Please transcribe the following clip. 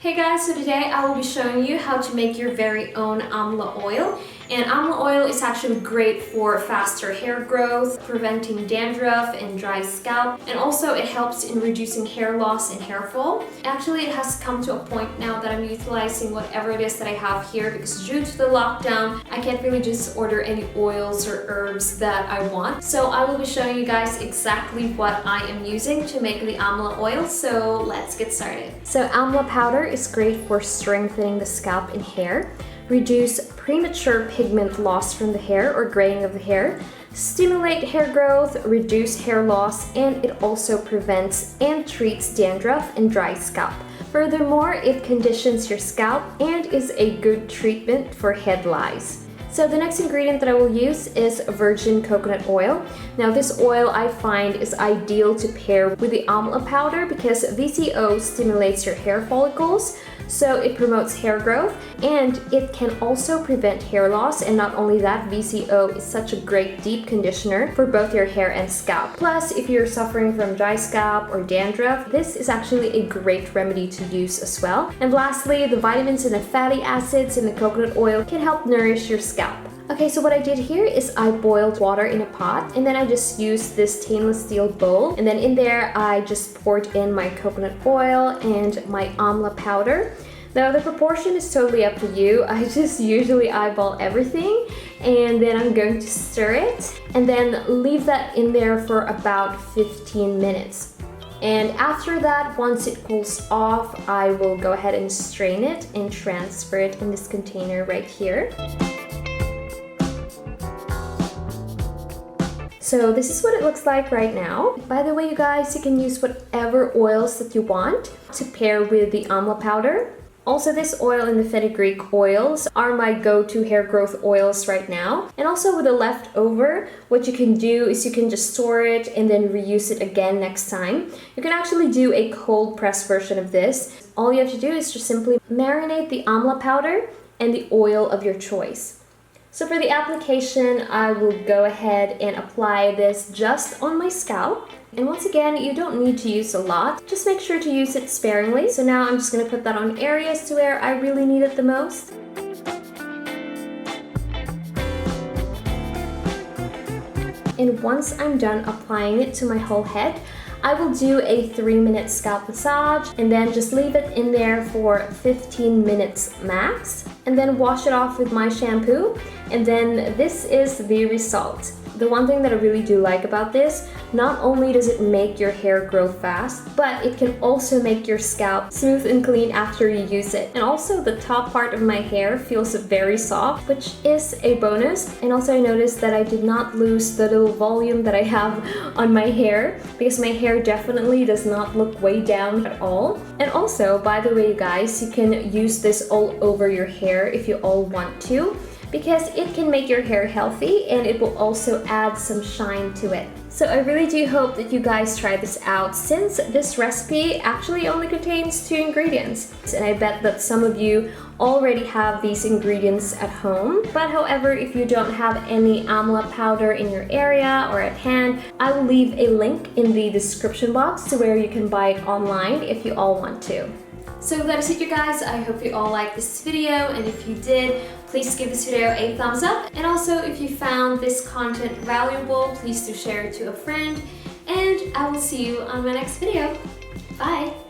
Hey guys, so today I will be showing you how to make your very own Amla oil. And Amla oil is actually great for faster hair growth, preventing dandruff and dry scalp, and also it helps in reducing hair loss and hair fall. Actually, it has come to a point now that I'm utilizing whatever it is that I have here because due to the lockdown, I can't really just order any oils or herbs that I want. So I will be showing you guys exactly what I am using to make the Amla oil, so let's get started. So Amla powder is great for strengthening the scalp and hair, reduce premature pigment loss from the hair or graying of the hair, stimulate hair growth, reduce hair loss, and it also prevents and treats dandruff and dry scalp. Furthermore, it conditions your scalp and is a good treatment for head lice. So the next ingredient that I will use is virgin coconut oil. Now this oil I find is ideal to pair with the Amla powder because VCO stimulates your hair follicles, so it promotes hair growth and it can also prevent hair loss. And not only that, VCO is such a great deep conditioner for both your hair and scalp. Plus, if you're suffering from dry scalp or dandruff, this is actually a great remedy to use as well. And lastly, the vitamins and the fatty acids in the coconut oil can help nourish your scalp. Okay, so what I did here is I boiled water in a pot and then I just used this stainless steel bowl, and then in there I just poured in my coconut oil and my Amla powder. Now the proportion is totally up to you. I just usually eyeball everything and then I'm going to stir it and then leave that in there for about 15 minutes. And after that, once it cools off, I will go ahead and strain it and transfer it in this container right here. So this is what it looks like right now. By the way, you guys, you can use whatever oils that you want to pair with the Amla powder. Also, this oil and the fenugreek oils are my go-to hair growth oils right now. And also with the leftover, what you can do is you can just store it and then reuse it again next time. You can actually do a cold press version of this. All you have to do is just simply marinate the Amla powder and the oil of your choice. So for the application, I will go ahead and apply this just on my scalp. And once again, you don't need to use a lot. Just make sure to use it sparingly. So now I'm just going to put that on areas to where I really need it the most. And once I'm done applying it to my whole head, I will do a 3-minute scalp massage and then just leave it in there for 15 minutes max, and then wash it off with my shampoo, and then this is the result. The one thing that I really do like about this, not only does it make your hair grow fast, but it can also make your scalp smooth and clean after you use it. And also the top part of my hair feels very soft, which is a bonus. And also I noticed that I did not lose the little volume that I have on my hair because my hair definitely does not look way down at all. And also, by the way, you guys, you can use this all over your hair if you all want to, because it can make your hair healthy and it will also add some shine to it. So I really do hope that you guys try this out, since this recipe actually only contains 2 ingredients. And I bet that some of you already have these ingredients at home. But however, if you don't have any Amla powder in your area or at hand, I will leave a link in the description box to where you can buy it online if you all want to. So that is it, you guys. I hope you all liked this video, and if you did, please give this video a thumbs up. And also, if you found this content valuable, please do share it to a friend, and I will see you on my next video. Bye!